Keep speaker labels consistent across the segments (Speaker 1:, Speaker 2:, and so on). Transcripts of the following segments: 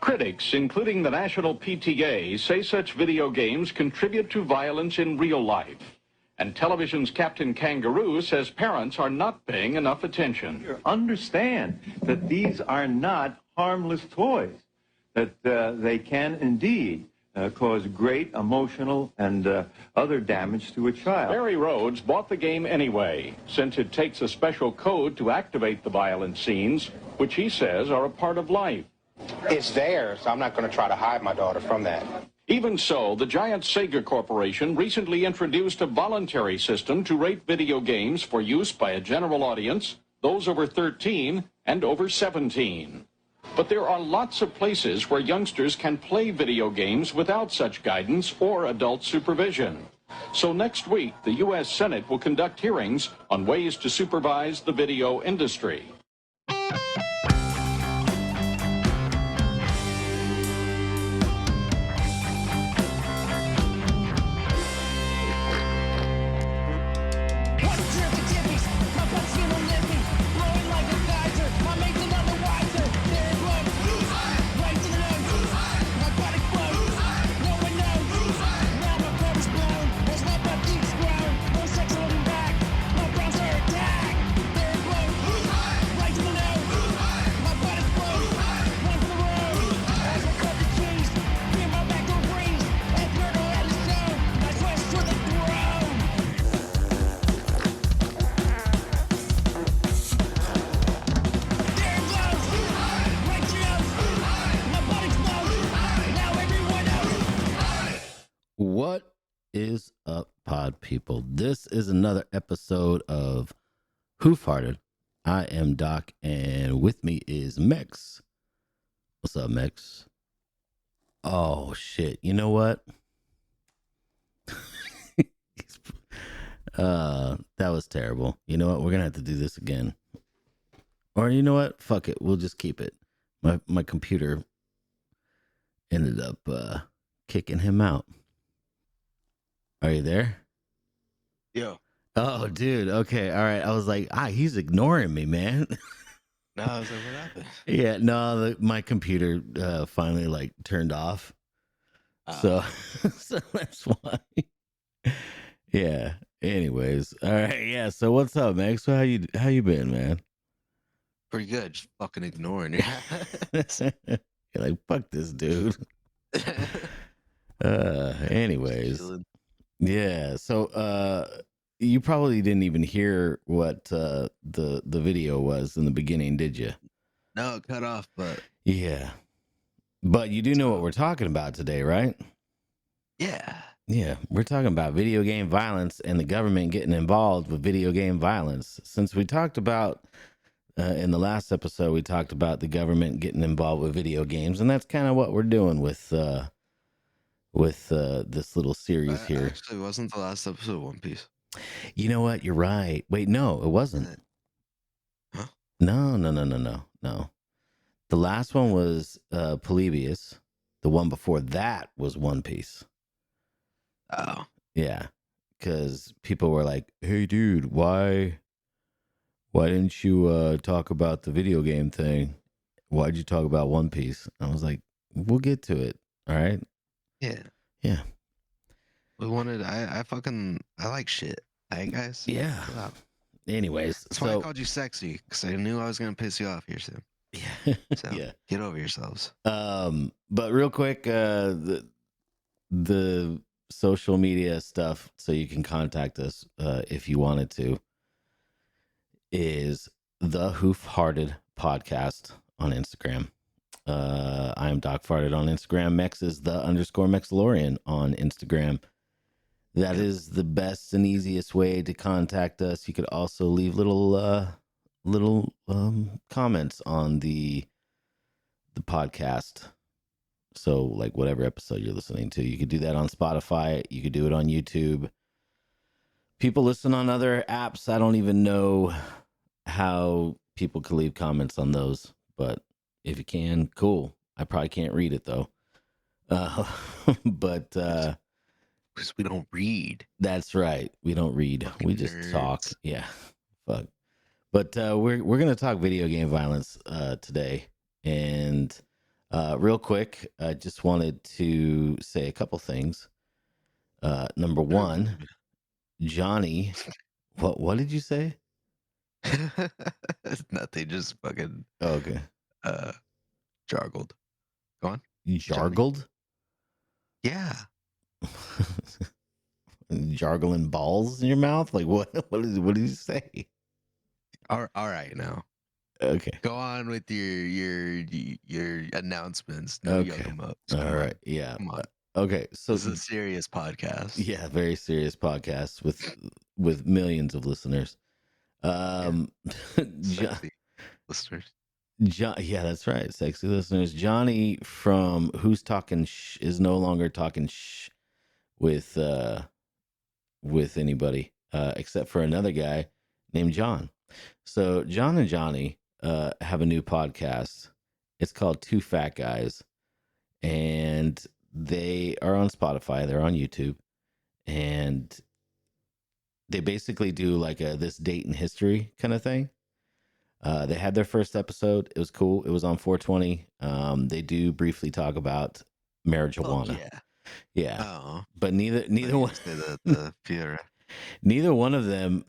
Speaker 1: Critics, including the National PTA, say such video games contribute to violence in real life. And television's Captain Kangaroo says parents are not paying enough attention.
Speaker 2: Understand that these are not harmless toys, that they can indeed cause great emotional and other damage to a child.
Speaker 1: Barry Rhodes bought the game anyway, since it takes a special code to activate the violent scenes, which he says are a part of life.
Speaker 3: It's there, so I'm not going to try to hide my daughter from that.
Speaker 1: Even so, the giant Sega Corporation recently introduced a voluntary system to rate video games for use by a general audience, those over 13 and over 17. But there are lots of places where youngsters can play video games without such guidance or adult supervision. So next week, the U.S. Senate will conduct hearings on ways to supervise the video industry.
Speaker 4: What is up, pod people? This is another episode of Hoof-Hearted. I am Doc, and with me is Mex. What's up, Mex? Oh, shit. You know what? That was terrible. You know what? We're going to have to do this again. Or you know what? Fuck it. We'll just keep it. My computer ended up kicking him out. Are you there?
Speaker 5: Yo.
Speaker 4: Oh, dude. Okay. All right. I was like, he's ignoring me, man.
Speaker 5: No, I was like, what happened?
Speaker 4: Yeah. No, my computer finally like turned off. So that's why. Yeah. Anyways. All right. Yeah. So what's up, Max? So how you been, man?
Speaker 5: Pretty good. Just fucking ignoring you.
Speaker 4: You're like, fuck this dude. Anyways. Yeah, so you probably didn't even hear what the video was in the beginning, did you?
Speaker 5: No, it cut off, but
Speaker 4: yeah. But you do know what we're talking about today, right?
Speaker 5: Yeah.
Speaker 4: Yeah, we're talking about video game violence and the government getting involved with video game violence. Since we talked about in the last episode, we talked about the government getting involved with video games, and that's kind of what we're doing with this little series here.
Speaker 5: Actually, wasn't the last episode One Piece?
Speaker 4: You know what? You're right. Wait, no, it wasn't.
Speaker 5: Huh?
Speaker 4: No. The last one was Polybius. The one before that was One Piece.
Speaker 5: Oh.
Speaker 4: Yeah, because people were like, hey, dude, why didn't you talk about the video game thing? Why'd you talk about One Piece? I was like, we'll get to it. All right. Yeah.
Speaker 5: We wanted. I like shit. Hey guys.
Speaker 4: Yeah. Anyways,
Speaker 5: that's why I called you sexy, because I knew I was gonna piss you off here soon.
Speaker 4: Yeah.
Speaker 5: So
Speaker 4: yeah.
Speaker 5: Get over yourselves.
Speaker 4: But real quick, the social media stuff, so you can contact us if you wanted to, is the Hoof-Hearted Podcast on Instagram. I am Doc Farted on Instagram. Mex is the _Mexalorian on Instagram. That is the best and easiest way to contact us. You could also leave little comments on the podcast. So like whatever episode you're listening to, you could do that on Spotify. You could do it on YouTube. People listen on other apps. I don't even know how people could leave comments on those, but if you can, cool. I probably can't read it though. But
Speaker 5: because we don't read.
Speaker 4: That's right. We don't read.
Speaker 5: Fucking
Speaker 4: we just
Speaker 5: nerds.
Speaker 4: talk. Yeah. Fuck. But we're gonna talk video game violence today, and Real quick, I just wanted to say a couple things. Number one, Johnny, what did you say?
Speaker 5: Nothing, just fucking
Speaker 4: Oh, okay.
Speaker 5: jargled. Go on. Johnny.
Speaker 4: Jargled?
Speaker 5: Yeah.
Speaker 4: Jargling balls in your mouth? Like what? What did you say?
Speaker 5: All right now.
Speaker 4: Okay.
Speaker 5: Go on with your announcements. No
Speaker 4: Okay.
Speaker 5: young 'em ups.
Speaker 4: All
Speaker 5: Come
Speaker 4: right.
Speaker 5: on.
Speaker 4: Yeah.
Speaker 5: Come on.
Speaker 4: Okay. So
Speaker 5: This is a serious podcast.
Speaker 4: yeah, very serious podcast with millions of listeners. Jo-
Speaker 5: Sexy listeners.
Speaker 4: yeah, that's right. Sexy listeners. Johnny from Who's Talking Shh is no longer talking shh with anybody except for another guy named John. So John and Johnny have a new podcast. It's called Two Fat Guys, and they are on Spotify. They're on YouTube, and they basically do like a this date in history kind of thing. They had their first episode. It was cool. It was on 420. They do briefly talk about marijuana.
Speaker 5: Yeah.
Speaker 4: Yeah,
Speaker 5: Oh.
Speaker 4: but neither one.
Speaker 5: The Fiora.
Speaker 4: Neither one of them.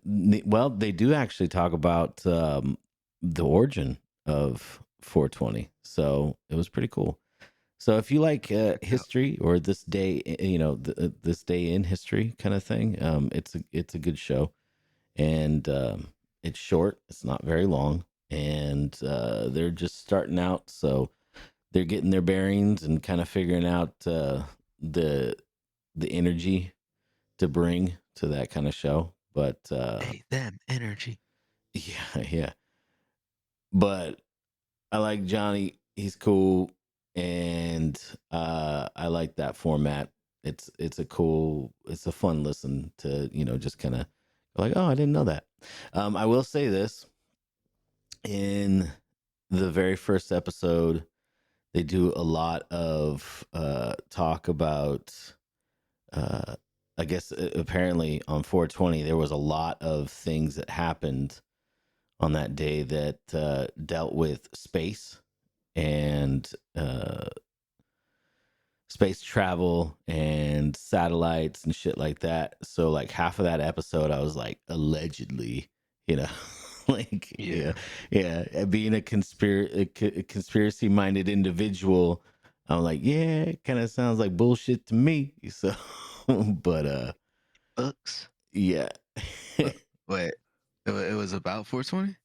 Speaker 4: Well, they do actually talk about the origin of 420. So it was pretty cool. So if you like history or this day, this day in history kind of thing, it's a good show, and it's short. It's not very long, and they're just starting out, so they're getting their bearings and kind of figuring out the energy to bring to that kind of show. But
Speaker 5: Hey, them energy.
Speaker 4: yeah, yeah. But I like Johnny. He's cool, and I like that format. It's a fun listen to, just kind of like, oh, I didn't know that. I will say this: in the very first episode, they do a lot of talk about. I guess apparently on 420 there was a lot of things that happened on that day that dealt with space and space travel and satellites and shit like that. So like half of that episode, I was like, allegedly, like being a conspiracy minded individual, I'm like, yeah, it kind of sounds like bullshit to me. So, but
Speaker 5: Books.
Speaker 4: yeah.
Speaker 5: Wait. It was about 420?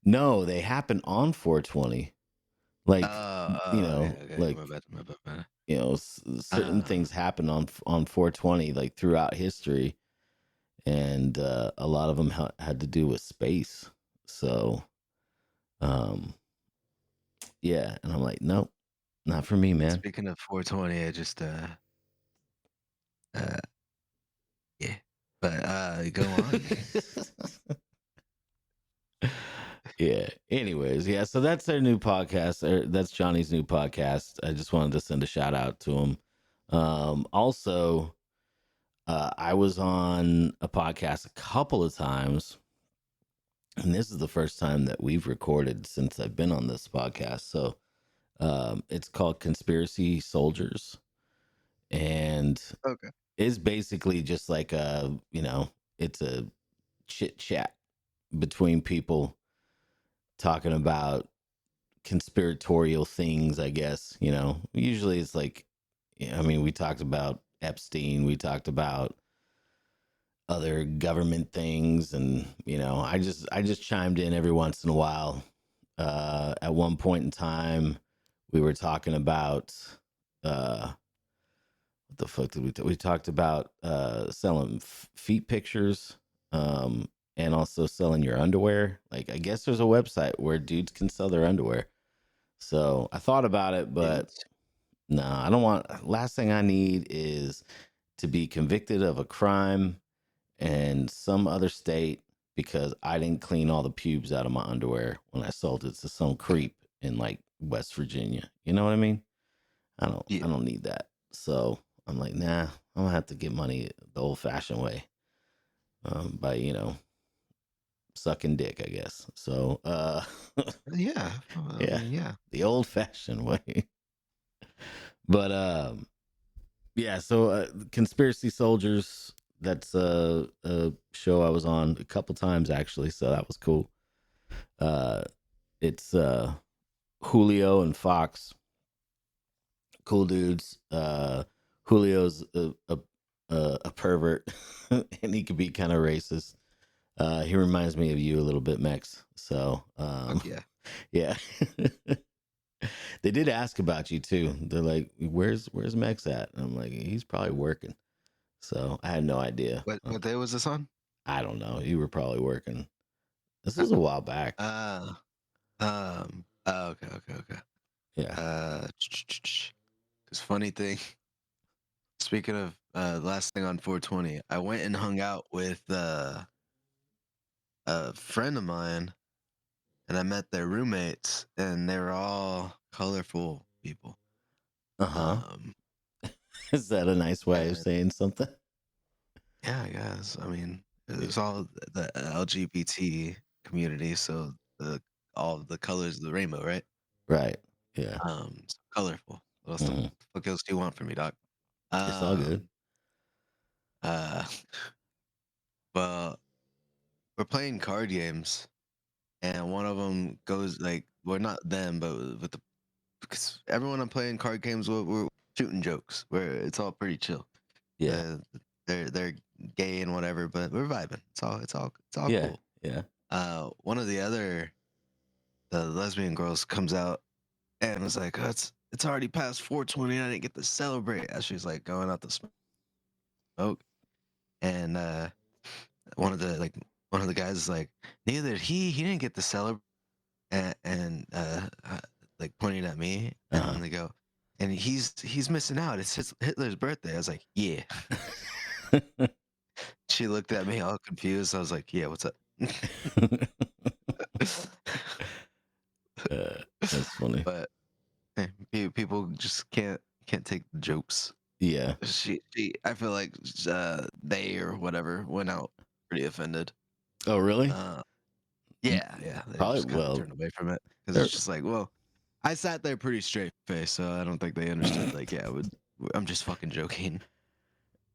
Speaker 4: No, they happen on 420. Like,
Speaker 5: Okay.
Speaker 4: like,
Speaker 5: My bad.
Speaker 4: certain things happen on 420, like throughout history, and a lot of them had to do with space. So, yeah, and I'm like, nope, not for me, man.
Speaker 5: Speaking of 420, I just yeah. But go on.
Speaker 4: Yeah. Anyways, yeah. So that's their new podcast. That's Johnny's new podcast. I just wanted to send a shout out to him. Also, I was on a podcast a couple of times, and this is the first time that we've recorded since I've been on this podcast. So, it's called Conspiracy Soldiers, and
Speaker 5: Okay.
Speaker 4: it's basically just like it's a chit chat between people talking about conspiratorial things, I guess. Usually it's like, I mean, we talked about Epstein, we talked about other government things, and I just chimed in every once in a while. At one point in time, we were talking about what the fuck did we talked about selling feet pictures, and also selling your underwear. Like, I guess there's a website where dudes can sell their underwear. So I thought about it, but no, I don't want. Last thing I need is to be convicted of a crime in some other state because I didn't clean all the pubes out of my underwear when I sold it to some creep in like West Virginia. You know what I mean? I don't need that. So I'm like, nah, I'm gonna have to get money the old fashioned way, by sucking dick, I guess. So
Speaker 5: Yeah.
Speaker 4: yeah,
Speaker 5: Yeah.
Speaker 4: the old fashioned way. But yeah. So Conspiracy Soldiers. That's a show I was on a couple times actually. So that was cool. It's Julio and Fox, cool dudes. Julio's a pervert, and he could be kind of racist. He reminds me of you a little bit, Mex. So
Speaker 5: Fuck yeah.
Speaker 4: yeah. They did ask about you too. They're like, "Where's Mex at?" And I'm like, "He's probably working." So I had no idea.
Speaker 5: What day was this on?
Speaker 4: I don't know. You were probably working. This was a while back.
Speaker 5: Okay.
Speaker 4: Yeah.
Speaker 5: Cause funny thing, speaking of last thing on 420, I went and hung out with a friend of mine, and I met their roommates, and they were all colorful people.
Speaker 4: Uh-huh. Is that a nice way of
Speaker 5: and
Speaker 4: saying something?
Speaker 5: yeah, I guess. I mean, it's all the LGBT community, so all the colors of the rainbow, right?
Speaker 4: Right. Yeah.
Speaker 5: So colorful. What else?
Speaker 4: Mhm.
Speaker 5: What else do you want from me, doc?
Speaker 4: It's all good.
Speaker 5: Uh, well, we're playing card games, and one of them goes like, well, not them, but with the because everyone I'm playing card games with, we're shooting jokes. Where it's all pretty chill.
Speaker 4: Yeah.
Speaker 5: They're gay and whatever, but we're vibing. It's all
Speaker 4: Yeah.
Speaker 5: cool.
Speaker 4: Yeah.
Speaker 5: One of the lesbian girls comes out and was like, oh, it's already past 420. I didn't get to celebrate. As she's like going out to smoke, and one of the guys is like, neither did he. He didn't get to celebrate, and like pointing at me, and
Speaker 4: Uh-huh.
Speaker 5: then they go, and he's missing out. It's Hitler's birthday. I was like, yeah. She looked at me all confused. I was like, yeah, what's up?
Speaker 4: That's funny.
Speaker 5: But people just can't take the jokes.
Speaker 4: Yeah.
Speaker 5: I feel like they or whatever went out pretty offended.
Speaker 4: Oh, really?
Speaker 5: Yeah. They
Speaker 4: Probably.
Speaker 5: just kind of
Speaker 4: Well,
Speaker 5: turned away from it because
Speaker 4: they're-
Speaker 5: it's just like, well, I sat there pretty straight face, so I don't think they understood. Like, yeah, I'm just fucking joking.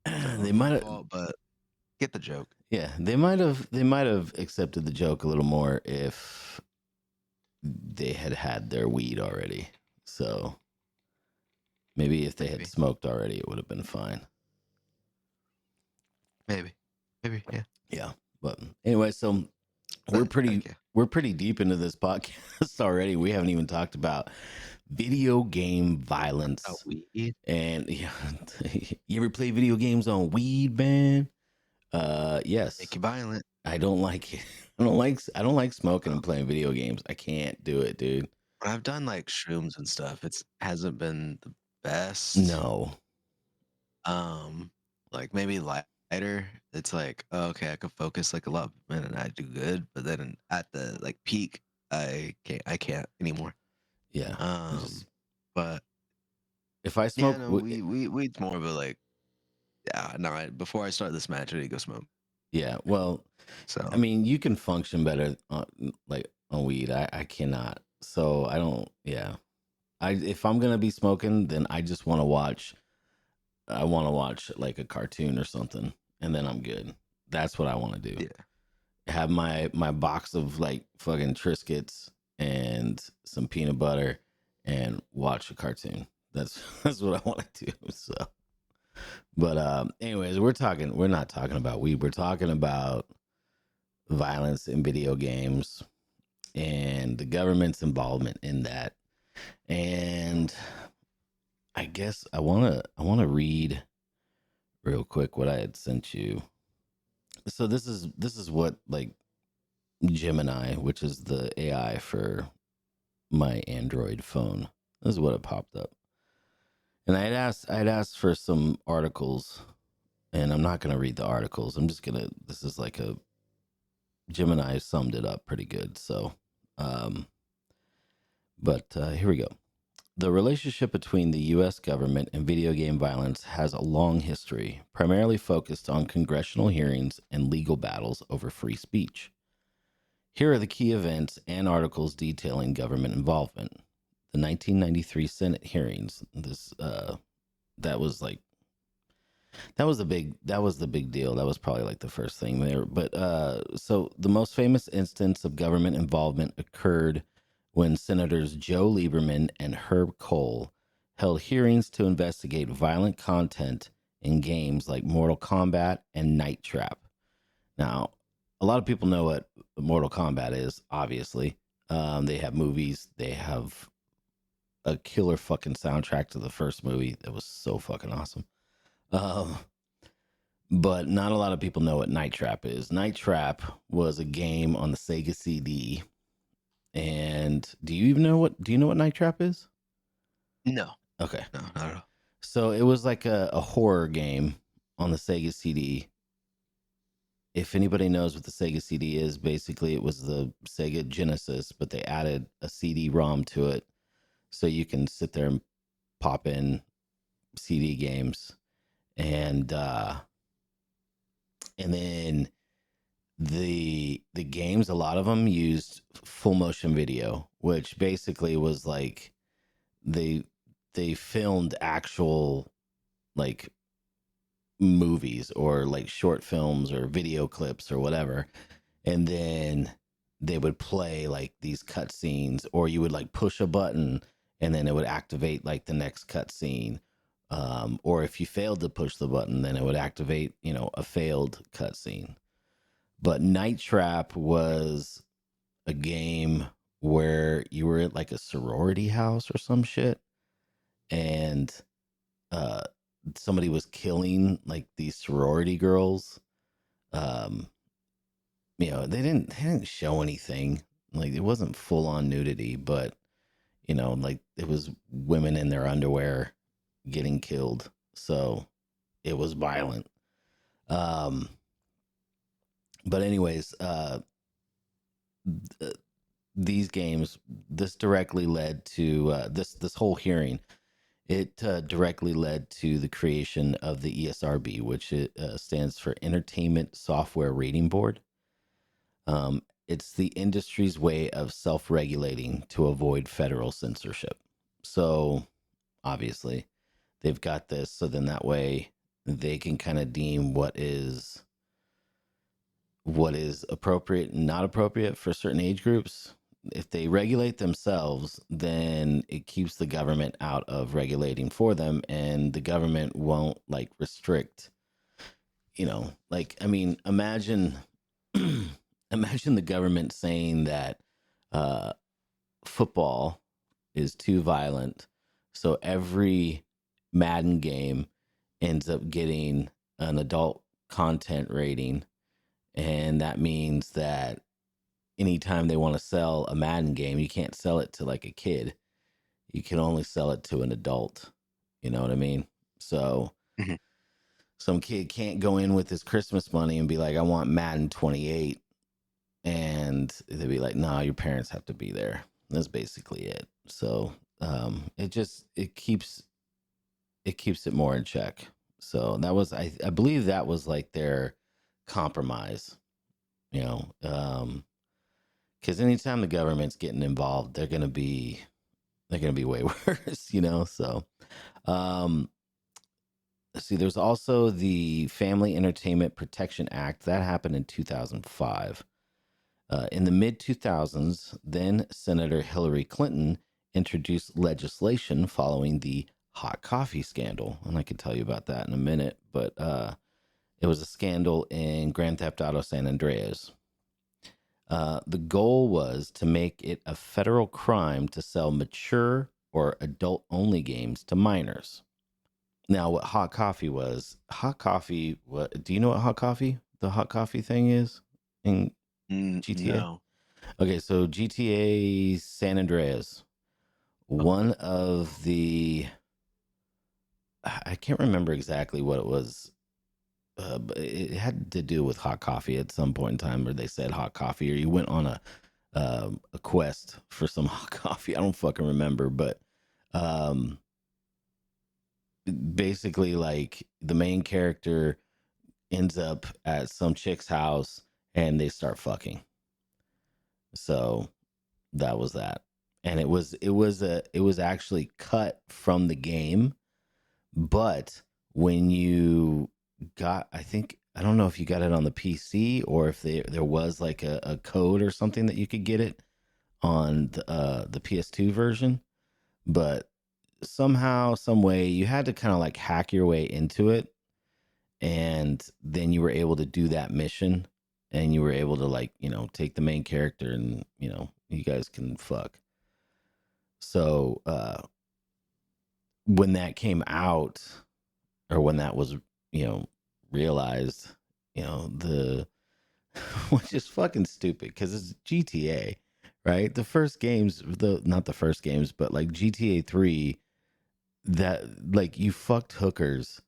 Speaker 4: they might have.
Speaker 5: But get the joke.
Speaker 4: Yeah, they might have accepted the joke a little more if they had their weed already. So maybe if they had
Speaker 5: Maybe.
Speaker 4: smoked already, it would have been fine.
Speaker 5: Maybe, yeah.
Speaker 4: Yeah, but anyway, so we're pretty
Speaker 5: Okay.
Speaker 4: we're pretty deep into this podcast already. We haven't even talked about video game violence.
Speaker 5: Oh, weed.
Speaker 4: And yeah, you ever play video games on weed, man? Yes.
Speaker 5: Make you violent.
Speaker 4: I don't like it. I don't like smoking and playing video games. I can't do it, dude.
Speaker 5: When I've done like shrooms and stuff, it hasn't been the best.
Speaker 4: No.
Speaker 5: Like maybe lighter. It's like, oh, okay, I could focus like a lot, and I do good. But then at the like peak, I can't anymore.
Speaker 4: Yeah.
Speaker 5: But
Speaker 4: if I smoke,
Speaker 5: yeah, no, weed's more of a like, yeah, no. Before I start this match, I need to go smoke.
Speaker 4: Yeah. Well,
Speaker 5: So
Speaker 4: I mean, you can function better on weed. I cannot. So I don't. Yeah. If I'm gonna be smoking, then I just want to watch. I want to watch like a cartoon or something, and then I'm good. That's what I want to do.
Speaker 5: yeah,
Speaker 4: Have my box of like fucking Triscuits and some peanut butter, and watch a cartoon. That's what I want to do. So, but anyways, we're not talking about weed. We're talking about violence in video games and the government's involvement in that. And I guess I want to read real quick what I had sent you. So this is what like Gemini, which is the AI for my Android phone. This is what it popped up. And I'd asked for some articles, and I'm not going to read the articles. This is like a Gemini summed it up pretty good. So, but here we go. The relationship between the U.S. government and video game violence has a long history, primarily focused on congressional hearings and legal battles over free speech. Here are the key events and articles detailing government involvement. the 1993 Senate hearings. This that was like that was the big deal. That was probably like the first thing there. But so the most famous instance of government involvement occurred when Senators Joe Lieberman and Herb Kohl held hearings to investigate violent content in games like Mortal Kombat and Night Trap. Now, a lot of people know what Mortal Kombat is, obviously. They have movies, they have a killer fucking soundtrack to the first movie that was so fucking awesome. Um, but not a lot of people know what Night Trap is. Night Trap was a game on the Sega CD. And do you know what Night Trap is?
Speaker 5: No,
Speaker 4: Okay.
Speaker 5: no, not at all.
Speaker 4: So it was like a horror game on the Sega CD. If anybody knows what the Sega CD is, basically it was the Sega Genesis, but they added a CD-ROM to it so you can sit there and pop in CD games. And then the games, a lot of them used full motion video, which basically was like they filmed actual like movies or like short films or video clips or whatever, and then they would play like these cutscenes, or you would like push a button and then it would activate like the next cutscene. Or if you failed to push the button, then it would activate, a failed cutscene. But Night Trap was a game where you were at like a sorority house or some shit, and uh, somebody was killing like these sorority girls. Um, they didn't show anything. Like it wasn't full on nudity, but like it was women in their underwear getting killed. So it was violent. Um, but anyways, these games, this directly led to this whole hearing. It directly led to the creation of the ESRB, which stands for Entertainment Software Rating Board. It's the industry's way of self-regulating to avoid federal censorship. So obviously they've got this, so then that way they can kind of deem what is appropriate and not appropriate for certain age groups. If they regulate themselves, then it keeps the government out of regulating for them, and the government won't like restrict, imagine imagine the government saying that football is too violent, so every Madden game ends up getting an adult content rating, and that means that anytime they want to sell a Madden game, you can't sell it to like a kid. You can only sell it to an adult. You know what I mean? So
Speaker 5: Mhm.
Speaker 4: some kid can't go in with his Christmas money and be like, I want Madden 28. And they'd be like, no, your parents have to be there. That's basically it. So it keeps it more in check. So that was, I believe that was like their compromise, because anytime the government's getting involved, they're gonna be way worse, So, let's see. There's also the Family Entertainment Protection Act that happened in 2005. In the mid 2000s, then Senator Hillary Clinton introduced legislation following the hot coffee scandal, and I can tell you about that in a minute. But it was a scandal in Grand Theft Auto San Andreas. The goal was to make it a federal crime to sell mature or adult-only games to minors. Now, what hot coffee was? Hot coffee. What do you know? What hot coffee? The hot coffee thing is in GTA.
Speaker 5: No.
Speaker 4: Okay, so GTA San Andreas. One of the, I can't remember exactly what it was. But it had to do with hot coffee at some point in time, where they said hot coffee, or you went on a quest for some hot coffee. I don't fucking remember, but um, basically, like the main character ends up at some chick's house and they start fucking. So that was that. and it was actually cut from the game. But when you got, I don't know if you got it on the PC or if there was like a code or something that you could get it on the PS2 version, but somehow, some way, you had to kind of like hack your way into it, and then you were able to do that mission, and you were able to, like, take the main character, and you guys can fuck. So when that came out, or when that was realized, the which is fucking stupid because it's GTA, right? The first games, not the first games, but like GTA 3, that, like, you fucked hookers,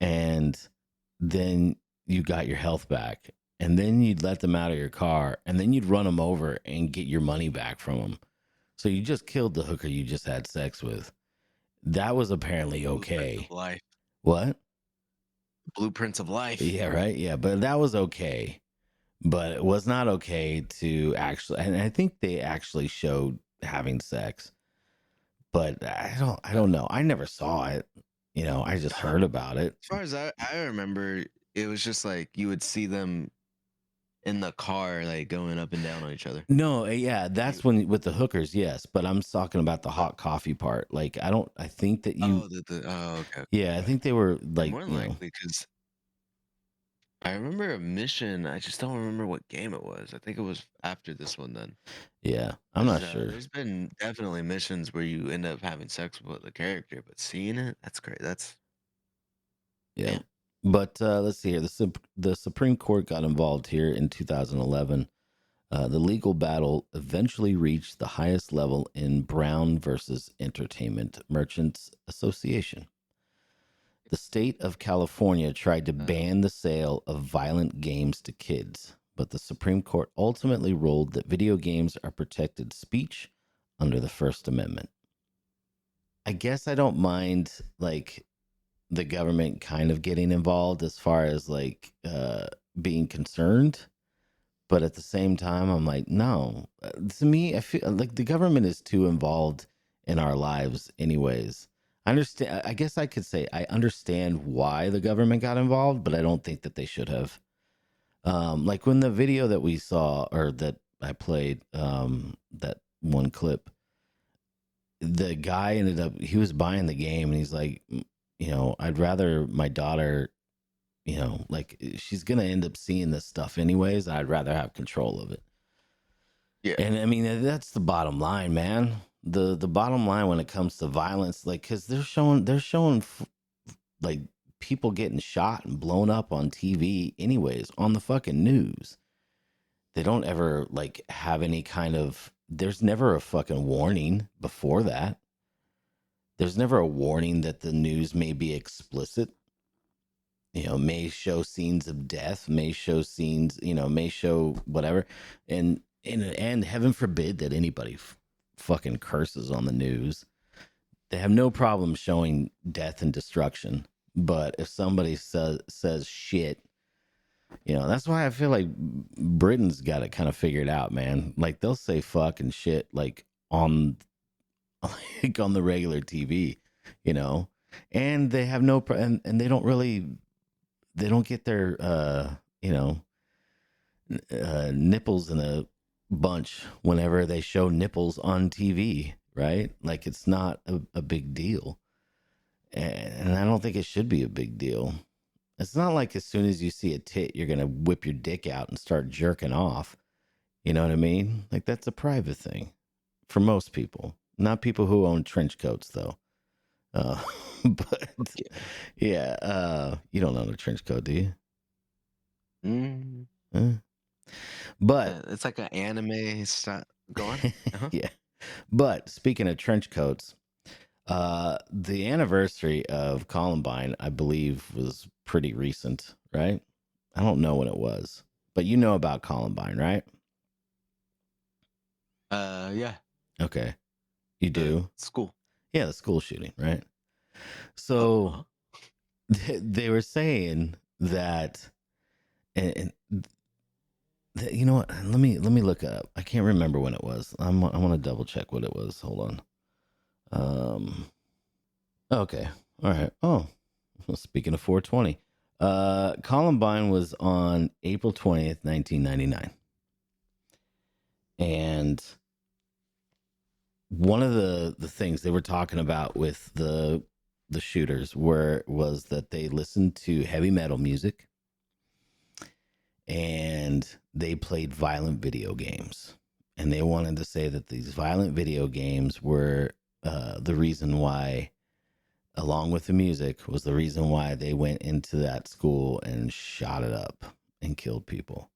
Speaker 4: and then you got your health back, and then you'd let them out of your car, and then you'd run them over and get your money back from them. So you just killed the hooker you just had sex with. That was apparently
Speaker 5: Blueprints
Speaker 4: okay.
Speaker 5: of life.
Speaker 4: What?
Speaker 5: Blueprints of life.
Speaker 4: Yeah, right. Yeah, but that was okay. But it was not okay to actually, and I think they actually showed having sex, but I don't know. I never saw it. I just heard about it.
Speaker 5: As far as I remember, it was just like you would see them in the car, like going up and down on each other.
Speaker 4: No, yeah, that's when with the hookers, yes. But I'm talking about the hot coffee part. Like, I think that you,
Speaker 5: Okay.
Speaker 4: yeah, I think they were
Speaker 5: Yeah,
Speaker 4: like,
Speaker 5: more than likely, because I remember a mission. I just don't remember what game it was. I think it was after this one then.
Speaker 4: yeah, I'm not
Speaker 5: 'Cause,
Speaker 4: sure.
Speaker 5: There's been definitely missions where you end up having sex with the character, but seeing it, that's great. That's
Speaker 4: Yeah.
Speaker 5: man.
Speaker 4: But let's see here. The Supreme Court got involved here in 2011. The legal battle eventually reached the highest level in Brown versus Entertainment Merchants Association. The state of California tried to ban the sale of violent games to kids, but the Supreme Court ultimately ruled that video games are protected speech under the First Amendment. I guess I don't mind, like, the government kind of getting involved as far as like being concerned, but at the same time I'm like, no. To me, I feel like the government is too involved in our lives anyways. I understand, I guess I could say I understand why the government got involved, but I don't think that they should have. Like when the video that we saw, or that I played, that one clip, the guy ended up, he was buying the game, and he's like, I'd rather my daughter, like, she's gonna end up seeing this stuff anyways. I'd rather have control of it.
Speaker 5: Yeah.
Speaker 4: And I mean, that's the bottom line, man. The bottom line when it comes to violence, like, because they're showing like people getting shot and blown up on TV anyways, on the fucking news. They don't ever like have any kind of, there's never a fucking warning before that. There's never a warning that the news may be explicit, may show scenes of death, may show scenes, may show whatever. And heaven forbid that anybody fucking curses on the news. They have no problem showing death and destruction. But if somebody says shit, that's why I feel like Britain's got it kind of figured out, man. Like, they'll say fuck and shit like on like on the regular TV, and they have no and they don't really, they don't get their nipples in a bunch whenever they show nipples on TV, right? Like, it's not a big deal, and I don't think it should be a big deal. It's not like as soon as you see a tit, you're gonna whip your dick out and start jerking off. You know what I mean? Like, that's a private thing for most people, not people who own trench coats, though. But yeah, you don't own a trench coat, do you?
Speaker 5: Mm.
Speaker 4: But
Speaker 5: It's like an anime style. Go on. Uh-huh.
Speaker 4: yeah. But speaking of trench coats, the anniversary of Columbine, I believe, was pretty recent, right? I don't know when it was, but you know about Columbine, right?
Speaker 5: Yeah.
Speaker 4: Okay. You do?
Speaker 5: School.
Speaker 4: Yeah, the school shooting, right? So
Speaker 5: Uh-huh.
Speaker 4: they were saying that, and You know what? Let me look it up. I can't remember when it was. I want to double check what it was. Hold on. Okay. All right. Oh, well, speaking of 420, Columbine was on April 20th, 1999, and one of the things they were talking about with the shooters was that they listened to heavy metal music and they played violent video games, and they wanted to say that these violent video games were the reason why, along with the music, was the reason why they went into that school and shot it up and killed people,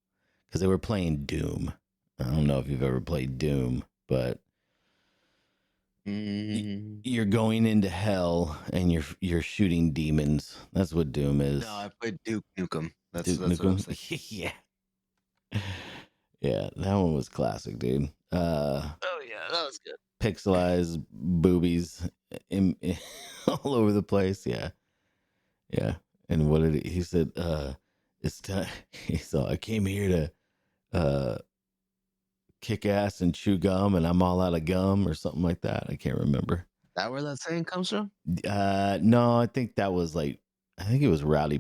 Speaker 4: because they were playing Doom. I don't know if you've ever played Doom, but you're going into hell and you're shooting demons. That's what Doom is.
Speaker 5: No, I played Duke Nukem. That's
Speaker 4: Duke
Speaker 5: what I was
Speaker 4: Nukem.
Speaker 5: thinking.
Speaker 4: Yeah, that one was classic, dude.
Speaker 5: Oh yeah, that was good.
Speaker 4: Pixelized boobies all over the place. Yeah. And what did he said? It's time. So I came here to kick ass and chew gum, and I'm all out of gum, or something like that. I can't remember.
Speaker 5: That where that saying comes from?
Speaker 4: No, I think that was I think it was Rowdy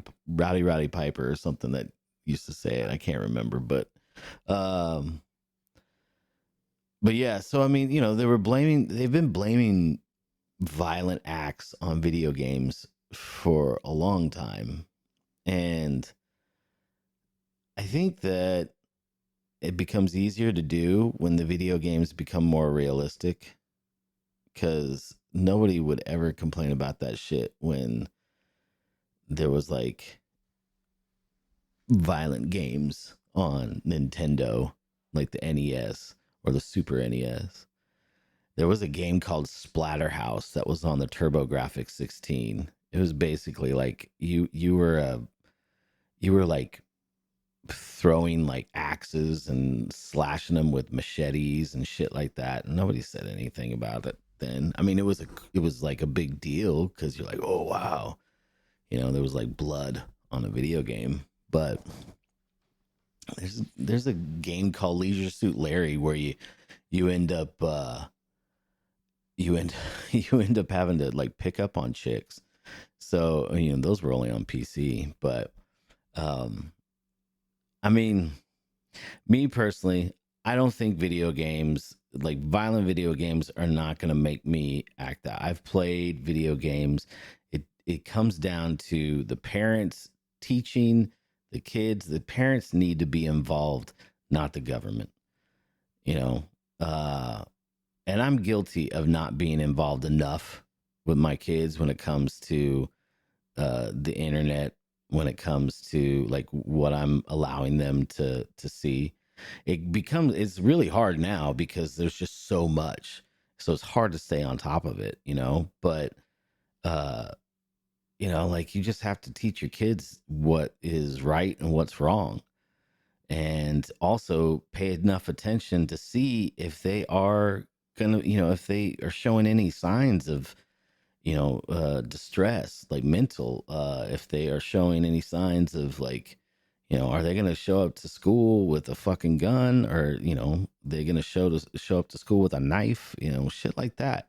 Speaker 4: Piper or something that used to say it. I can't remember, but yeah. So I mean, they've been blaming violent acts on video games for a long time, and I think that it becomes easier to do when the video games become more realistic, because nobody would ever complain about that shit when there was violent games on Nintendo, like the NES or the Super NES. There was a game called Splatterhouse that was on the TurboGrafx 16. It was basically like you were throwing axes and slashing them with machetes and shit like that. And nobody said anything about it then. I mean, it was like a big deal because you're like, oh wow, there was blood on a video game. But there's a game called Leisure Suit Larry where you end up you end up having to pick up on chicks. So those were only on PC, but I mean, me personally, I don't think video games, violent video games, are not going to make me act out. I've played video games. It comes down to the parents teaching the kids. The parents need to be involved, not the government. And I'm guilty of not being involved enough with my kids when it comes to the internet, when it comes to what I'm allowing them to see. It's really hard now because there's just so much. So it's hard to stay on top of it, but you just have to teach your kids what is right and what's wrong. And also pay enough attention to see if they are gonna, if they are showing any signs of distress, mental, if they are showing any signs of are they going to show up to school with a fucking gun, or they're going to show up to school with a knife, shit like that.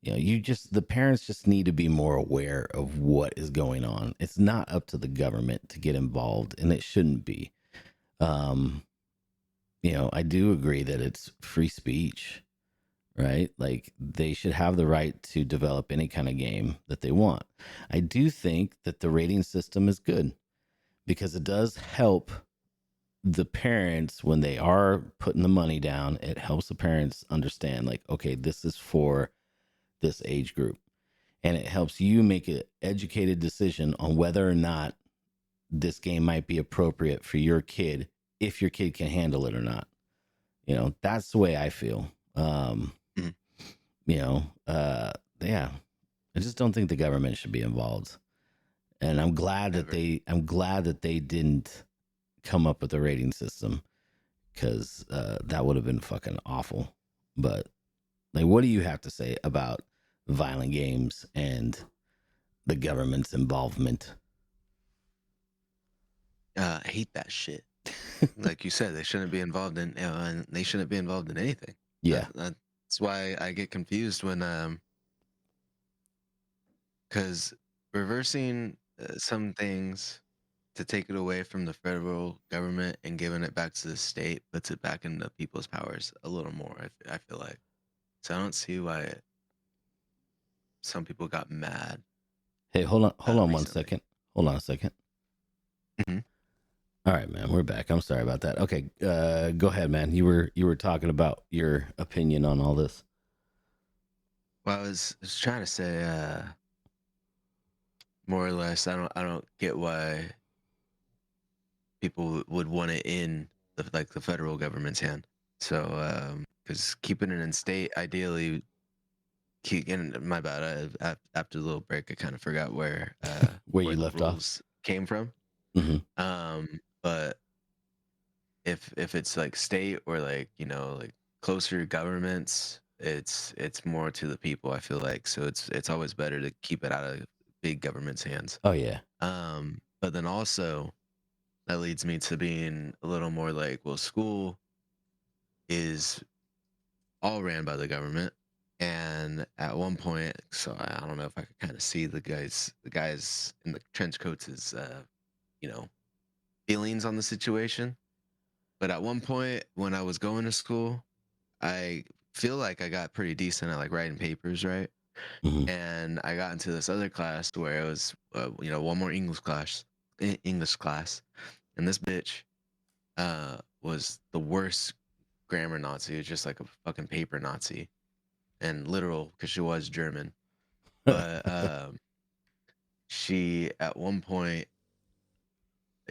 Speaker 4: The parents just need to be more aware of what is going on. It's not up to the government to get involved, and it shouldn't be. I do agree that it's free speech, right? They should have the right to develop any kind of game that they want. I do think that the rating system is good because it does help the parents when they are putting the money down. It helps the parents understand, okay, this is for this age group. And it helps you make an educated decision on whether or not this game might be appropriate for your kid, if your kid can handle it or not. That's the way I feel. Yeah, I just don't think the government should be involved. And I'm glad that they didn't come up with a rating system, because that would have been fucking awful. But what do you have to say about violent games and the government's involvement?
Speaker 5: I hate that shit. like you said, they shouldn't be involved in, and they shouldn't be involved in anything.
Speaker 4: Yeah.
Speaker 5: That's why I get confused when, because reversing some things to take it away from the federal government and giving it back to the state puts it back into people's powers a little more. I feel like, so I don't see why some people got mad
Speaker 4: Hey, hold on one
Speaker 5: recently.
Speaker 4: second. Hold on a second.
Speaker 5: Mhm.
Speaker 4: All right, man, we're back. I'm sorry about that. Okay, go ahead, man. You were talking about your opinion on all this.
Speaker 5: Well, I was trying to say, more or less, I don't get why people would want it in the federal government's hand. So, because keeping it in state, ideally, and my bad. After the little break, I kind of forgot where
Speaker 4: Where you
Speaker 5: the
Speaker 4: left off.
Speaker 5: rules came from.
Speaker 4: Mm-hmm.
Speaker 5: But if it's like state or like like closer governments, it's more to the people. I feel like so it's always better to keep it out of big government's hands.
Speaker 4: Oh yeah.
Speaker 5: But then also that leads me to being a little more like, well, school is all ran by the government. And at one point, so I don't know if I could kind of see the guys in the trench coats' feelings on the situation. But at one point when I was going to school, I feel like I got pretty decent at like writing papers, right?
Speaker 4: Mm-hmm.
Speaker 5: And I got into this other class where it was, one more English class, and this bitch was the worst grammar Nazi. It was just like a fucking paper Nazi, and literal because she was German. But she at one point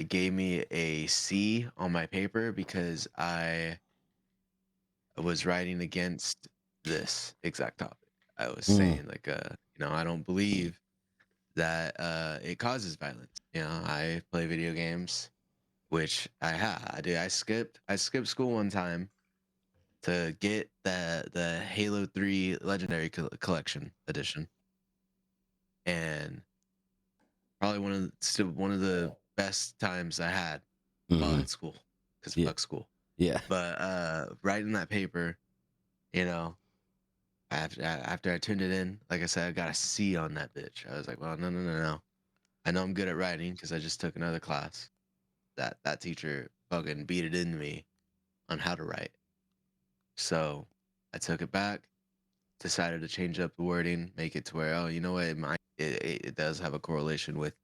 Speaker 5: gave me a C on my paper because I was writing against this exact topic. I was saying like, I don't believe that it causes violence. I play video games, which I do. I skipped school one time to get the Halo 3 Legendary Collection edition, and probably one of the best times I had while
Speaker 4: Mm-hmm.
Speaker 5: at school, because
Speaker 4: Yeah.
Speaker 5: fuck school.
Speaker 4: Yeah.
Speaker 5: But writing that paper, after I turned it in, like I said, I got a C on that bitch. I was like, well, no. I know I'm good at writing because I just took another class. That teacher fucking beat it into me on how to write. So I took it back, decided to change up the wording, make it to where, oh, you know what, it does have a correlation with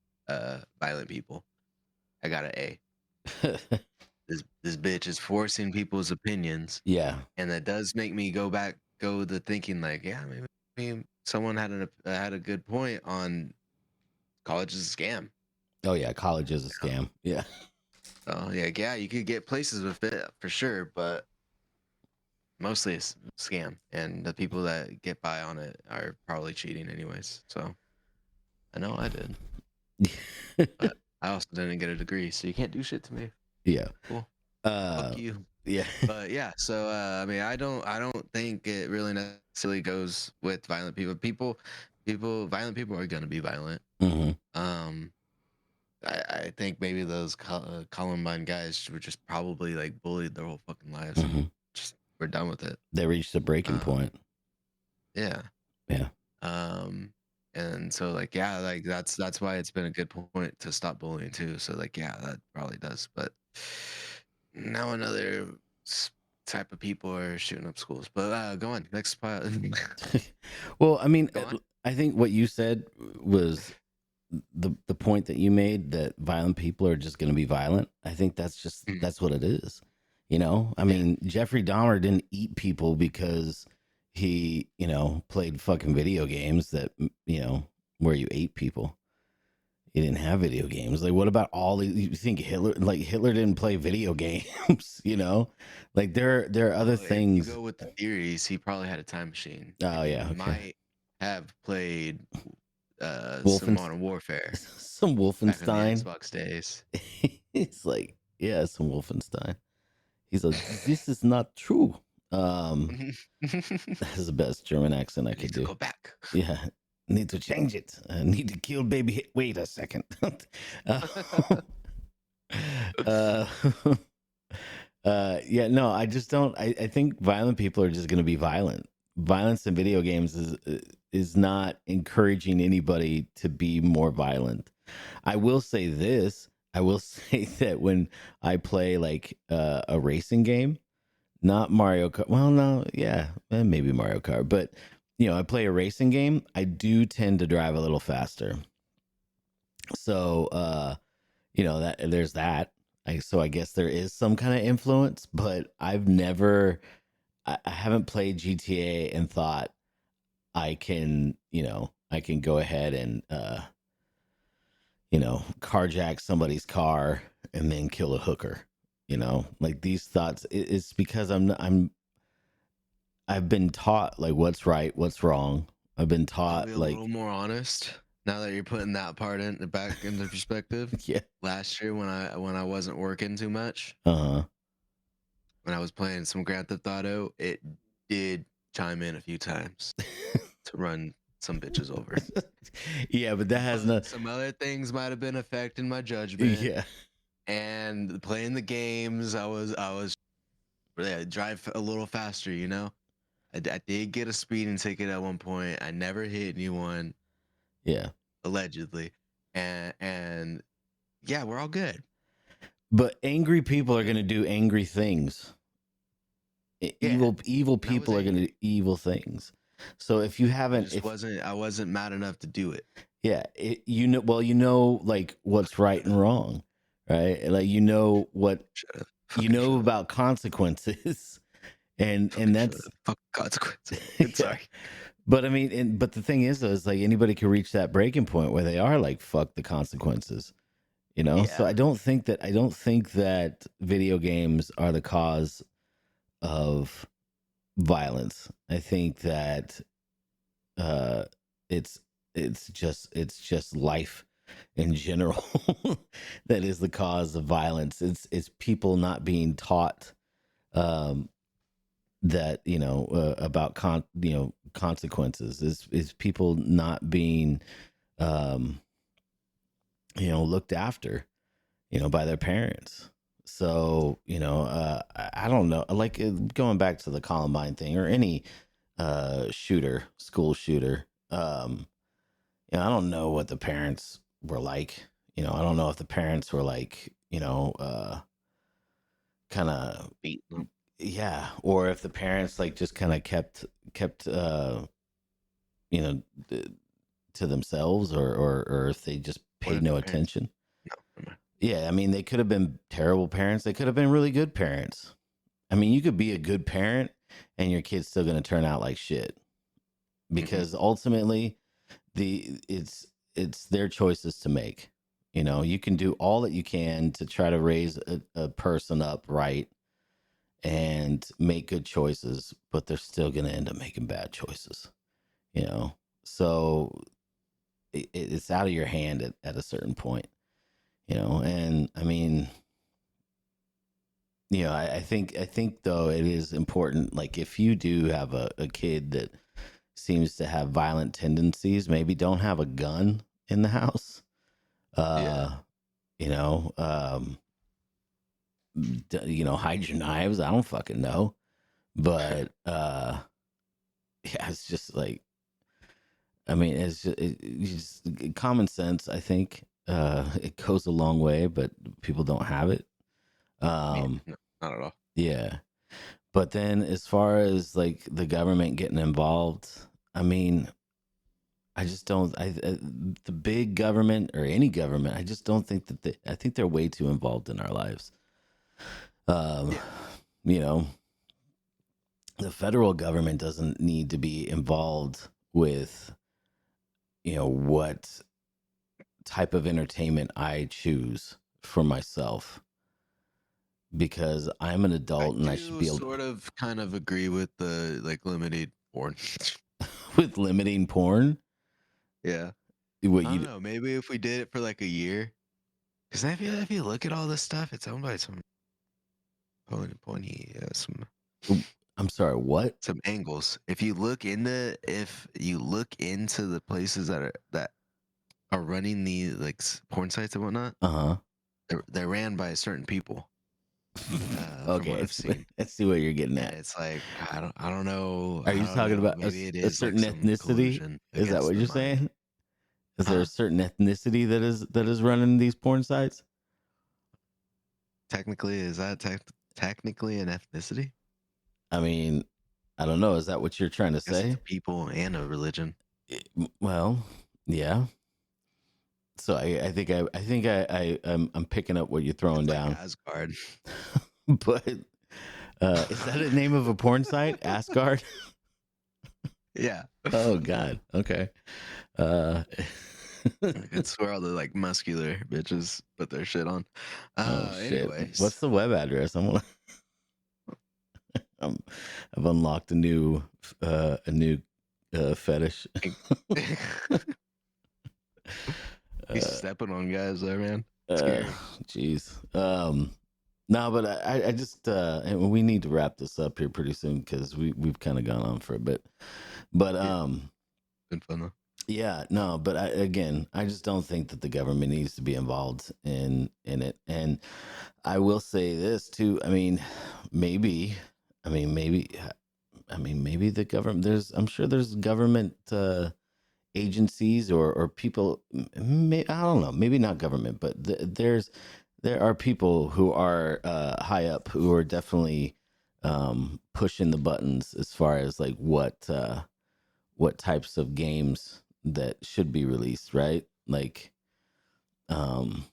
Speaker 5: violent people. I got an A. This bitch is forcing people's opinions,
Speaker 4: Yeah.
Speaker 5: and that does make me go to thinking like, yeah, maybe someone had a good point on college is a scam.
Speaker 4: Oh yeah. College is a scam. Yeah.
Speaker 5: Oh yeah, you could get places with it for sure, but mostly it's a scam, and the people that get by on it are probably cheating anyways. So I know I did, but I also didn't get a degree, so you can't do shit to me.
Speaker 4: Yeah.
Speaker 5: Cool.
Speaker 4: Uh,
Speaker 5: Fuck you.
Speaker 4: yeah.
Speaker 5: But yeah, so I mean, I don't think it really necessarily goes with violent people. Violent people are gonna be violent.
Speaker 4: Mm-hmm.
Speaker 5: I think maybe those Columbine guys were just probably like bullied their whole fucking lives,
Speaker 4: Mm-hmm.
Speaker 5: and just we're done with it.
Speaker 4: They reached a breaking point.
Speaker 5: Yeah.
Speaker 4: Yeah.
Speaker 5: And so like, yeah, like that's why it's been a good point to stop bullying too. So like, yeah, that probably does. But now another type of people are shooting up schools. But go on, next part.
Speaker 4: Well, I mean,
Speaker 5: Go on.
Speaker 4: I think what you said was the point that you made, that violent people are just going to be violent. I think that's what it is. I mean, Jeffrey Dahmer didn't eat people because he, played fucking video games that, where you ate people. He didn't have video games. Like, what about all the, you think Hitler didn't play video games, Like there are other things.
Speaker 5: If you go with the theories, he probably had a time machine.
Speaker 4: Oh
Speaker 5: and
Speaker 4: yeah.
Speaker 5: he
Speaker 4: Okay.
Speaker 5: might have played some Modern Warfare.
Speaker 4: Some
Speaker 5: Back in
Speaker 4: Wolfenstein.
Speaker 5: the Xbox days.
Speaker 4: He's like, yeah, some Wolfenstein. He's like, this is not true. That's the best German accent I could do.
Speaker 5: Go back.
Speaker 4: Yeah, need to change it. I need to kill baby. Wait a second. Yeah, no, I just don't. I think violent people are just going to be violent. Violence in video games is not encouraging anybody to be more violent. I will say this. I will say that when I play like a racing game, not Mario Kart. Well, no, yeah, maybe Mario Kart, but I play a racing game. I do tend to drive a little faster. So, that there's that. So I guess there is some kind of influence, but I haven't played GTA and thought I can go ahead and carjack somebody's car and then kill a hooker. Like these thoughts. It's because I've been taught like what's right, what's wrong. I've been
Speaker 5: I'll be
Speaker 4: taught
Speaker 5: a
Speaker 4: like
Speaker 5: little more honest now that you're putting that part back into perspective.
Speaker 4: yeah,
Speaker 5: Last year when I wasn't working too much,
Speaker 4: uh
Speaker 5: when I was playing some Grand Theft Auto, it did chime in a few times to run some bitches over.
Speaker 4: yeah, but that has no.
Speaker 5: But some other things might have been affecting my judgment.
Speaker 4: Yeah,
Speaker 5: And playing the games, I was really I drive a little faster. I did get a speeding ticket at one point. I never hit anyone,
Speaker 4: yeah.
Speaker 5: allegedly, and yeah, we're all good.
Speaker 4: But angry people are gonna do angry things.
Speaker 5: Yeah,
Speaker 4: Evil
Speaker 5: I was
Speaker 4: people are gonna
Speaker 5: angry.
Speaker 4: do evil things. So if you
Speaker 5: I
Speaker 4: haven't,
Speaker 5: just wasn't mad enough to do it.
Speaker 4: yeah, well, like what's right and wrong, right? Like what
Speaker 5: Shut up. Fucking shut up.
Speaker 4: about consequences, and
Speaker 5: Fucking shut
Speaker 4: that's
Speaker 5: up. Fuck consequences.
Speaker 4: yeah.
Speaker 5: Sorry.
Speaker 4: But I mean, but the thing is, though, is like anybody can reach that breaking point where they are like, "Fuck the consequences," So
Speaker 5: Yeah.
Speaker 4: I don't think that video games are the cause of violence. I think that uh, it's it's just life in general that is the cause of violence. It's people not being taught um, that about consequences. Is people not being um, looked after by their parents. So I don't know, like going back to the Columbine thing or any school shooter. I don't know what the parents were like. I don't know if the parents were like kind of
Speaker 5: Beat them.
Speaker 4: yeah, or if the parents like just kind of kept you know th- to themselves, or if they just
Speaker 5: What
Speaker 4: paid
Speaker 5: if the
Speaker 4: no
Speaker 5: parents?
Speaker 4: attention.
Speaker 5: No, never mind.
Speaker 4: Yeah, I mean, they could have been terrible parents. They could have been really good parents. I mean, you could be a good parent and your kid's still going to turn out like shit because ultimately it's their choices to make. You can do all that you can to try to raise a person up right and make good choices, but they're still going to end up making bad choices. So it's out of your hand at a certain point. And I mean, I think though it is important. Like if you do have a kid that seems to have violent tendencies, maybe don't have a gun in the house.
Speaker 5: Yeah.
Speaker 4: You know, hide your knives. I don't fucking know, but yeah, it's just like, I mean, it's just common sense. I think it goes a long way, but people don't have it.
Speaker 5: No, not at all.
Speaker 4: Yeah. But then as far as like the government getting involved, I mean, I just don't the big government or any government, I just don't think I think they're way too involved in our lives. Um,
Speaker 5: Yeah.
Speaker 4: you know, the federal government doesn't need to be involved with what type of entertainment I choose for myself because I'm an
Speaker 5: I
Speaker 4: adult and I should
Speaker 5: do
Speaker 4: be able
Speaker 5: sort of kind of agree with the limited porn.
Speaker 4: with limiting porn.
Speaker 5: Yeah.
Speaker 4: What
Speaker 5: I don't
Speaker 4: you
Speaker 5: know. Maybe if we did it for like a year, because I feel if you look at all this stuff, it's owned by some pony,
Speaker 4: I'm sorry, what?
Speaker 5: some angles. If you look into the places that are running the porn sites and whatnot,
Speaker 4: Uh-huh.
Speaker 5: they're ran by certain people. From
Speaker 4: Okay,
Speaker 5: what I've seen.
Speaker 4: let's see what you're getting
Speaker 5: And
Speaker 4: at.
Speaker 5: it's like I don't know.
Speaker 4: Are
Speaker 5: I
Speaker 4: you
Speaker 5: don't
Speaker 4: talking
Speaker 5: know.
Speaker 4: about
Speaker 5: Maybe it
Speaker 4: a
Speaker 5: is like
Speaker 4: certain
Speaker 5: some
Speaker 4: ethnicity?
Speaker 5: collusion
Speaker 4: Is that
Speaker 5: against
Speaker 4: what
Speaker 5: the
Speaker 4: you're
Speaker 5: money.
Speaker 4: saying? Is there a
Speaker 5: Huh?
Speaker 4: certain ethnicity that is running these porn sites?
Speaker 5: Technically, is that technically an ethnicity?
Speaker 4: I mean, I don't know. Is that what you're trying to
Speaker 5: I guess it's
Speaker 4: say?
Speaker 5: a people and a religion.
Speaker 4: Well, yeah. So I'm picking up what you're throwing
Speaker 5: It's like
Speaker 4: down.
Speaker 5: Asgard.
Speaker 4: But is that a name of a porn site? Asgard?
Speaker 5: Yeah.
Speaker 4: Oh God. Okay. Uh,
Speaker 5: It's where all the like muscular bitches put their shit on.
Speaker 4: oh shit. What's
Speaker 5: Anyways.
Speaker 4: the web address? I'm, I've unlocked a new fetish.
Speaker 5: He's stepping on guys there, man.
Speaker 4: Uh,
Speaker 5: Scary.
Speaker 4: Jeez. No, but I just and we need to wrap this up here pretty soon because we've kind of gone on for a bit. But
Speaker 5: Been fun though.
Speaker 4: yeah, no, but I just don't think that the government needs to be involved in it. And I will say this too. Maybe, I mean, maybe, maybe the government. I'm sure there's government agencies or people. I don't know. Maybe not government, but there are people who are high up who are definitely pushing the buttons as far as like what types of games that should be released, right? Like, I'm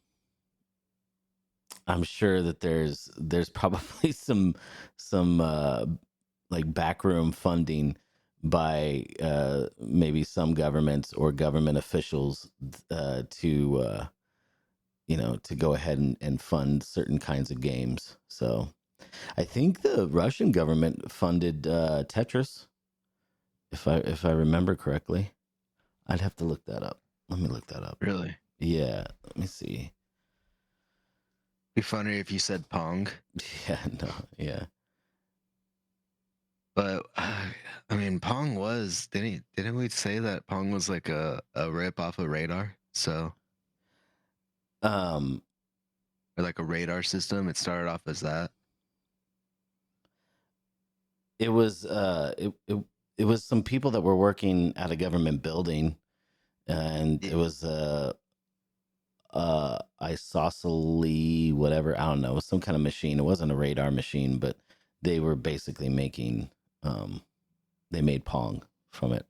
Speaker 4: sure that there's probably some like backroom funding by maybe some governments or government officials to to go ahead and fund certain kinds of games. So I think the Russian government funded Tetris, if I remember correctly. I'd have to look that up. Let me look that up.
Speaker 5: Really?
Speaker 4: Yeah, let me see.
Speaker 5: Be funnier if you said Pong.
Speaker 4: Yeah, no, yeah.
Speaker 5: But I mean, Pong was didn't we say that Pong was like a rip off of radar? So
Speaker 4: Um,
Speaker 5: or like a radar system. It started off as that.
Speaker 4: it was it was some people that were working at a government building, and it was isosceles whatever, I don't know, it was some kind of machine. It wasn't a radar machine, but they were basically making they made Pong from it.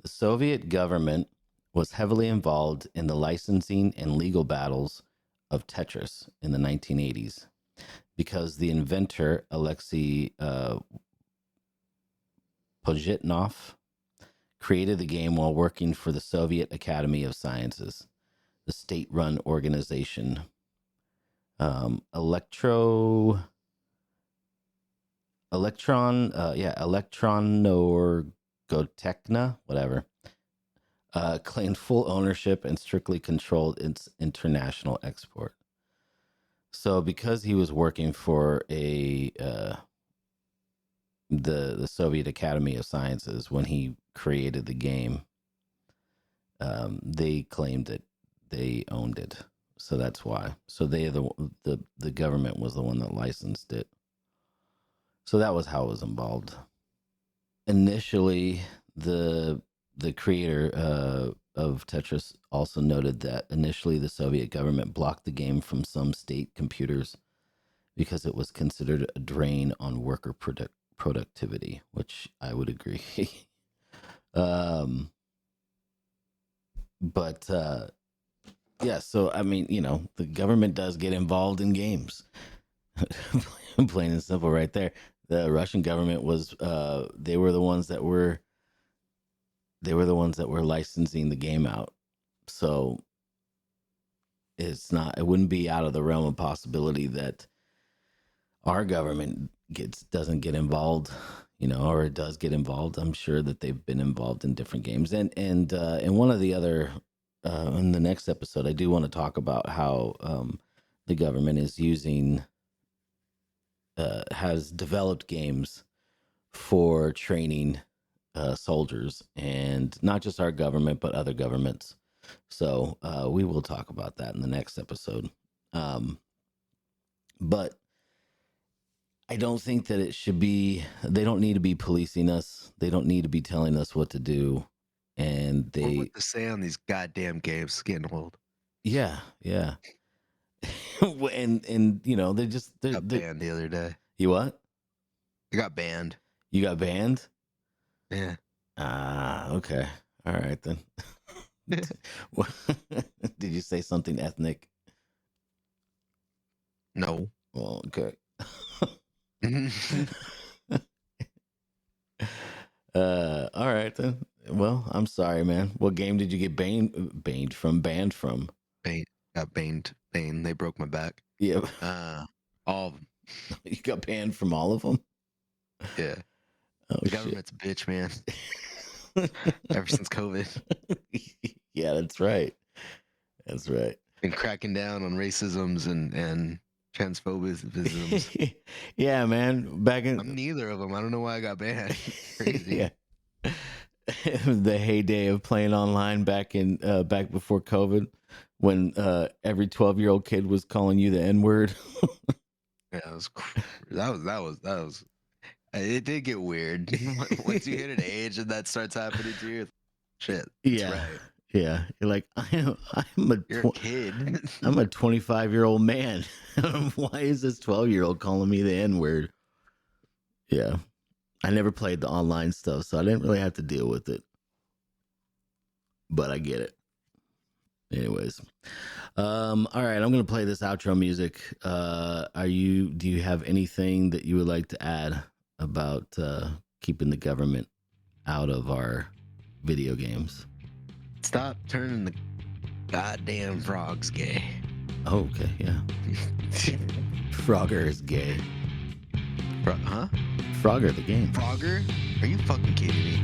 Speaker 4: The Soviet government was heavily involved in the licensing and legal battles of Tetris in the 1980s because the inventor, Alexei Pojitnov, created the game while working for the Soviet Academy of Sciences, the state-run organization. Electronorgotechna, whatever, claimed full ownership and strictly controlled its international export. So, because he was working for the Soviet Academy of Sciences when he created the game, they claimed that they owned it. So that's why. So the government was the one that licensed it. So that was how it was involved. Initially, the creator of Tetris also noted that initially the Soviet government blocked the game from some state computers because it was considered a drain on worker productivity, which I would agree. But yeah, so I mean, the government does get involved in games. Plain and simple, right there. The Russian government was they were the ones that were licensing the game out. So it wouldn't be out of the realm of possibility that our government doesn't get involved, or it does get involved. I'm sure that they've been involved in different games. And one of the other in the next episode, I do want to talk about how the government is has developed games for training soldiers, and not just our government, but other governments. So we will talk about that in the next episode. But I don't think that it should be. They don't need to be policing us. They don't need to be telling us what to do. And
Speaker 5: Or
Speaker 4: they,
Speaker 5: what to say on these goddamn games. It's getting old.
Speaker 4: yeah, yeah. and you know,
Speaker 5: Got banned the other day.
Speaker 4: You what?
Speaker 5: I got banned.
Speaker 4: You got banned?
Speaker 5: Yeah.
Speaker 4: Ah, okay. All right then. Did you say something ethnic?
Speaker 5: No.
Speaker 4: Well, okay. All right then. Well, I'm sorry, man. What game did you get banned from?
Speaker 5: Got banned. They broke my back.
Speaker 4: Yeah.
Speaker 5: All of them.
Speaker 4: You got banned from all of them?
Speaker 5: Yeah.
Speaker 4: Oh,
Speaker 5: The
Speaker 4: shit.
Speaker 5: government's a bitch, man. Ever since COVID.
Speaker 4: Yeah, that's right. That's right.
Speaker 5: Been cracking down on racisms and transphobisms.
Speaker 4: Yeah, man. Back in
Speaker 5: I'm neither of them. I don't know why I got banned. Crazy.
Speaker 4: Yeah. The heyday of playing online back before COVID, when every 12-year-old kid was calling you the N-word.
Speaker 5: Yeah, that was. It did get weird once you hit an age and that starts happening to you. Shit.
Speaker 4: Yeah.
Speaker 5: Right.
Speaker 4: Yeah. You're like, you're
Speaker 5: a kid.
Speaker 4: I'm a 25-year-old man. Why is this 12-year-old calling me the N-word? Yeah. I never played the online stuff, so I didn't really have to deal with it. But I get it. Anyways. All right, I'm gonna play this outro music. Do you have anything that you would like to add about keeping the government out of our video games?
Speaker 5: Stop turning the goddamn frogs gay.
Speaker 4: Oh, okay, yeah. Frogger is gay.
Speaker 5: Huh?
Speaker 4: Frogger the game.
Speaker 5: Frogger? Are you fucking kidding me?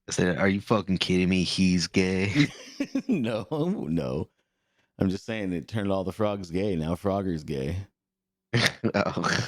Speaker 5: I said, are you fucking kidding me? He's gay.
Speaker 4: No. I'm just saying it turned all the frogs gay. Now Frogger's gay.
Speaker 5: Oh.